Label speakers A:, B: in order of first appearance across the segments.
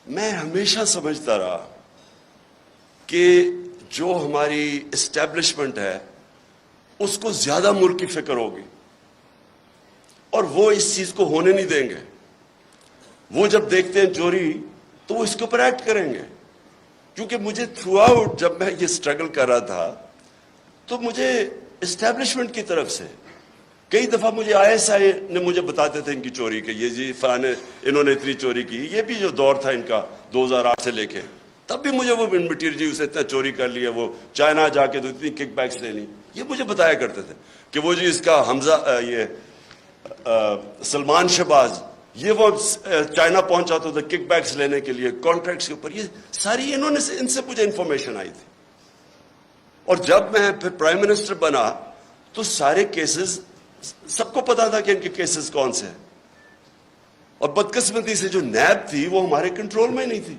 A: میں ہمیشہ سمجھتا رہا کہ جو ہماری اسٹیبلشمنٹ ہے اس کو زیادہ ملک کی فکر ہوگی اور وہ اس چیز کو ہونے نہیں دیں گے. وہ جب دیکھتے ہیں چوری تو وہ اس کے اوپر ایکٹ کریں گے. کیونکہ مجھے تھرو آؤٹ جب میں یہ اسٹرگل کر رہا تھا تو مجھے اسٹیبلشمنٹ کی طرف سے کئی دفعہ مجھے ISI نے مجھے بتاتے تھے ان کی چوری کہ یہ جی فلانے انہوں نے اتنی چوری کی. یہ بھی جو دور تھا ان کا 2008 سے لے کے تب بھی مجھے وہ مٹیریل جی اسے اتنا چوری کر لیا, وہ چائنا جا کے تو اتنی کک بیکس لے لی. یہ مجھے بتایا کرتے تھے کہ وہ جی اس کا حمزہ یہ سلمان شہباز یہ وہ چائنا پہنچا تھا کک بیکس لینے کے لیے کانٹریکٹس کے اوپر. یہ ساری انہوں نے ان سے مجھے انفارمیشن آئی تھی. اور جب میں پھر پرائم منسٹر بنا تو سارے کیسز سب کو پتا تھا کہ ان کے کیسز کون سے ہیں. اور بدقسمتی سے جو نیب تھی وہ ہمارے کنٹرول میں نہیں تھی.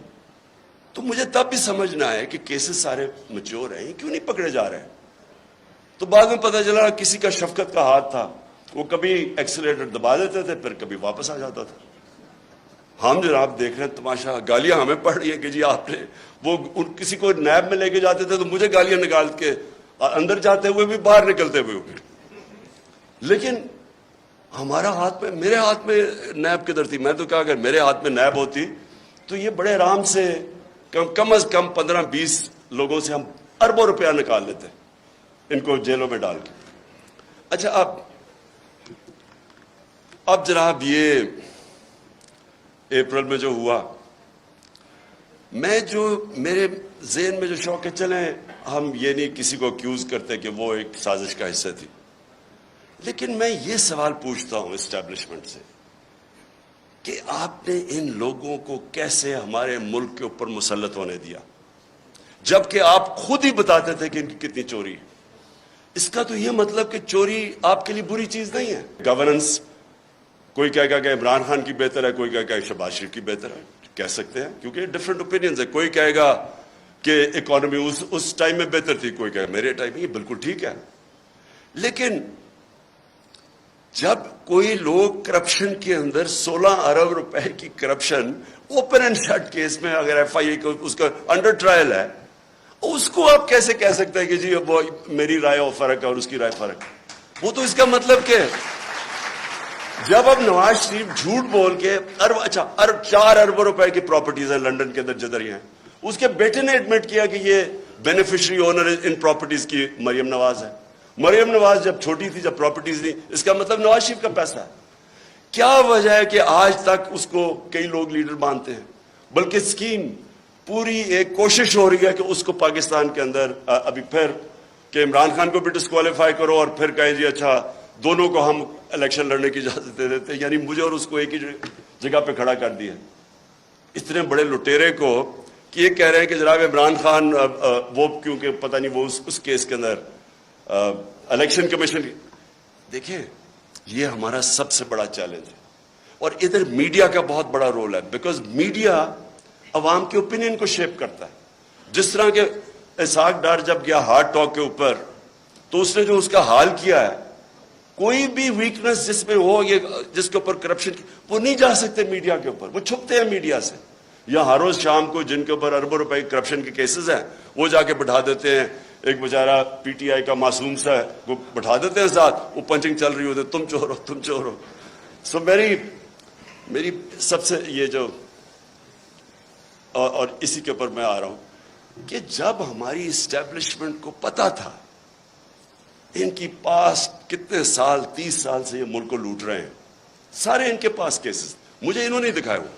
A: تو مجھے تب بھی سمجھنا ہے کہ کیسز سارے میچور ہیں, کیوں نہیں پکڑے جا رہے ہیں. تو بعد میں پتہ چلا کسی کا شفقت کا ہاتھ تھا, وہ کبھی ایکسیلیٹر دبا دیتے تھے پھر کبھی واپس آ جاتا تھا. ہم جناب دیکھ رہے ہیں تماشا, گالیاں ہمیں پڑ رہی ہیں کہ جی آپ نے وہ کسی کو نیب میں لے کے جاتے تھے تو مجھے گالیاں نکال کے اندر جاتے ہوئے بھی باہر نکلتے ہوئے بھی. لیکن ہمارا ہاتھ میں, میرے ہاتھ میں نیب کدھر تھی. میں تو کہا اگر میرے ہاتھ میں نیب ہوتی تو یہ بڑے آرام سے کم از کم 15-20 لوگوں سے ہم اربوں روپیہ نکال لیتے ان کو جیلوں میں ڈال کے. اچھا اب جناب یہ اپریل میں جو ہوا, میں جو میرے ذہن میں جو شوق ہے, چلیں ہم یہ نہیں کسی کو اکیوز کرتے کہ وہ ایک سازش کا حصہ تھی, لیکن میں یہ سوال پوچھتا ہوں اسٹیبلشمنٹ سے کہ آپ نے ان لوگوں کو کیسے ہمارے ملک کے اوپر مسلط ہونے دیا جبکہ آپ خود ہی بتاتے تھے کہ ان کی کتنی چوری ہے. اس کا تو یہ مطلب کہ چوری آپ کے لیے بری چیز نہیں ہے. گورننس کوئی کہے گا کہ عمران خان کی بہتر ہے, کوئی کہے گا کہ شہباز شریف کی بہتر ہے, کہہ سکتے ہیں کیونکہ ڈفرینٹ اوپینینز ہے. کوئی کہے گا کہ اکانومی اس ٹائم میں بہتر تھی, کوئی کہے میرے ٹائم میں. یہ بالکل ٹھیک ہے. لیکن جب کوئی لوگ کرپشن کے اندر 16 ارب روپے کی corruption open and shut case میں اگر FIA کو اس کا انڈر ٹرائل ہے, اس کو آپ کیسے کہہ سکتے ہیں کہ جی وہ میری رائے اور فرق ہے اور اس کی رائے فرق ہے. وہ تو اس کا مطلب کہ جب اب نواز شریف جھوٹ بول کے 4 ارب روپے کی پراپرٹیز ہیں لندن کے اندر جدھر ہیں, اس کے بیٹے نے ایڈمٹ کیا کہ یہ بینیفیشری اونر ان پراپرٹیز کی مریم نواز ہے. مریم نواز جب چھوٹی تھی, جب پراپرٹیز دی, اس کا مطلب نواز شریف کا پیسہ ہے. کیا وجہ ہے کہ آج تک اس کو کئی لوگ لیڈر مانتے ہیں, بلکہ اسکیم پوری ایک کوشش ہو رہی ہے کہ اس کو پاکستان کے اندر ابھی پھر کہ عمران خان کو بھی ڈسکوالیفائی کرو اور پھر کہیں جی اچھا دونوں کو ہم الیکشن لڑنے کی اجازت دے دیتے. یعنی مجھے اور اس کو ایک ہی جگہ پہ کھڑا کر دیا. اتنے بڑے لٹیرے کو کہ یہ کہہ رہے ہیں کہ جناب عمران خان وہ کیونکہ پتہ نہیں وہ اس کیس کے اندر الیکشن کمیشن. دیکھیں یہ ہمارا سب سے بڑا چیلنج ہے اور ادھر میڈیا کا بہت بڑا رول ہے, بیکاز میڈیا عوام کے اوپینین کو شیپ کرتا ہے. جس طرح کے اسحاق ڈار جب گیا ہارٹ ٹاک کے اوپر تو اس نے جو اس کا حال کیا ہے, کوئی بھی ویکنس جس میں ہو, یہ جس کے اوپر کرپشن وہ نہیں جا سکتے میڈیا کے اوپر, وہ چھپتے ہیں میڈیا سے. یا ہر روز شام کو جن کے اوپر اربوں روپے کرپشن کے کیسز ہیں وہ جا کے بٹھا دیتے ہیں. ایک بیچارہ PTI کا معصوم سا ہے, وہ بٹھا دیتے ہیں ساتھ, وہ پنچنگ چل رہی ہوتی, تم چور ہو تم چور ہو. سو میری سب سے یہ جو اور اسی کے اوپر میں آ رہا ہوں کہ جب ہماری اسٹیبلشمنٹ کو پتا تھا ان کی پاس کتنے سال 30 سال سے یہ ملک کو لوٹ رہے ہیں, سارے ان کے پاس کیسز مجھے انہوں نے دکھائے ہوئے.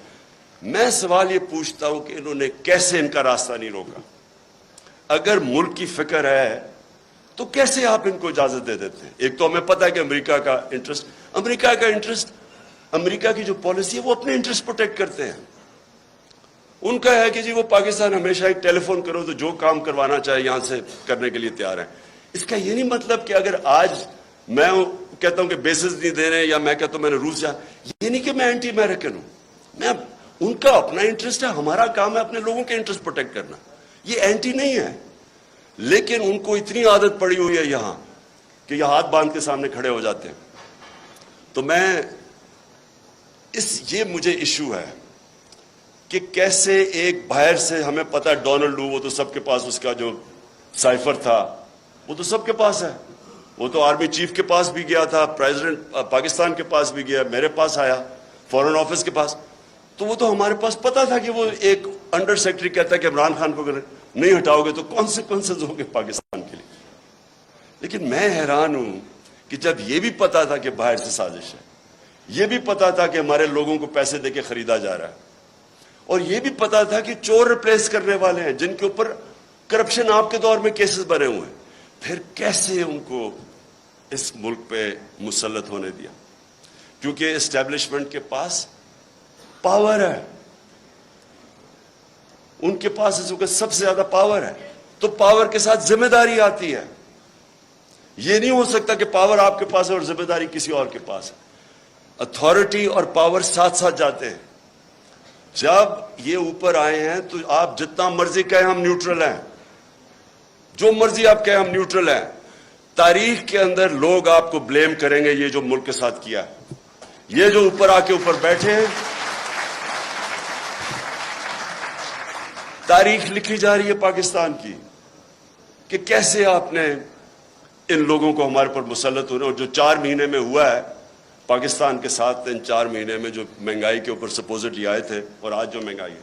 A: میں سوال یہ پوچھتا ہوں کہ انہوں نے کیسے ان کا راستہ نہیں روکا. اگر ملک کی فکر ہے تو کیسے آپ ان کو اجازت دے دیتے ہیں. ایک تو ہمیں پتہ ہے کہ امریکہ کا انٹرسٹ امریکہ کی جو پالیسی ہے وہ اپنے انٹرسٹ پروٹیکٹ کرتے ہیں. ان کا ہے کہ جی وہ پاکستان ہمیشہ ایک ٹیلی فون کرو تو جو کام کروانا چاہے یہاں سے کرنے کے لیے تیار ہے. اس کا یہ نہیں مطلب کہ اگر آج میں کہتا ہوں کہ بیسز نہیں دے رہے یا میں کہتا ہوں میں نے روس جا, یہ نہیں کہ میں اینٹی امریکن ہوں. میں ان کا اپنا انٹرسٹ ہے, ہمارا کام ہے اپنے لوگوں کے انٹرسٹ پروٹیکٹ کرنا, یہ اینٹی نہیں ہے. لیکن ان کو اتنی عادت پڑی ہوئی ہے یہاں کہ یہ ہاتھ باندھ کے سامنے کھڑے ہو جاتے ہیں. تو میں یہ مجھے ایشو ہے کہ کیسے ایک باہر سے ہمیں پتہ ہے ڈونلڈ لو وہ تو سب کے پاس اس کا جو سائفر تھا وہ تو سب کے پاس ہے, وہ تو آرمی چیف کے پاس بھی گیا تھا, پریزیڈنٹ پاکستان کے پاس بھی گیا, میرے پاس آیا, فورن آفس کے پاس, تو وہ تو ہمارے پاس پتا تھا کہ وہ ایک انڈر سیکرٹری کہتا ہے کہ عمران خان کو اگر نہیں ہٹاؤ گے تو کانسیکوینسز ہوں گے پاکستان کے لیے. لیکن میں حیران ہوں کہ جب یہ بھی پتا تھا کہ باہر سے سازش ہے, یہ بھی پتا تھا کہ ہمارے لوگوں کو پیسے دے کے خریدا جا رہا ہے, اور یہ بھی پتا تھا کہ چور ریپلیس کرنے والے ہیں جن کے اوپر کرپشن آپ کے دور میں کیسز بنے ہوئے ہیں, پھر کیسے ان کو اس ملک پہ مسلط ہونے دیا؟ کیونکہ اسٹیبلشمنٹ کے پاس پاور ہے, ان کے پاس اس وقت سب سے زیادہ پاور ہے, تو پاور کے ساتھ ذمہ داری آتی ہے. یہ نہیں ہو سکتا کہ پاور آپ کے پاس ہے اور ذمہ داری کسی اور کے پاس ہے. اتھارٹی اور پاور ساتھ ساتھ جاتے ہیں. جب یہ اوپر آئے ہیں تو آپ جتنا مرضی کہیں ہم نیوٹرل ہیں, جو مرضی آپ کہیں ہم نیوٹرل ہیں, تاریخ کے اندر لوگ آپ کو بلیم کریں گے یہ جو ملک کے ساتھ کیا ہے. یہ جو اوپر آ کے اوپر بیٹھے ہیں, تاریخ لکھی جا رہی ہے پاکستان کی کہ کیسے آپ نے ان لوگوں کو ہمارے پر مسلط ہونے, اور جو 4 مہینے میں ہوا ہے پاکستان کے ساتھ, ان 4 مہینے میں جو مہنگائی کے اوپر سپوزٹلی آئے تھے اور آج جو مہنگائی ہے,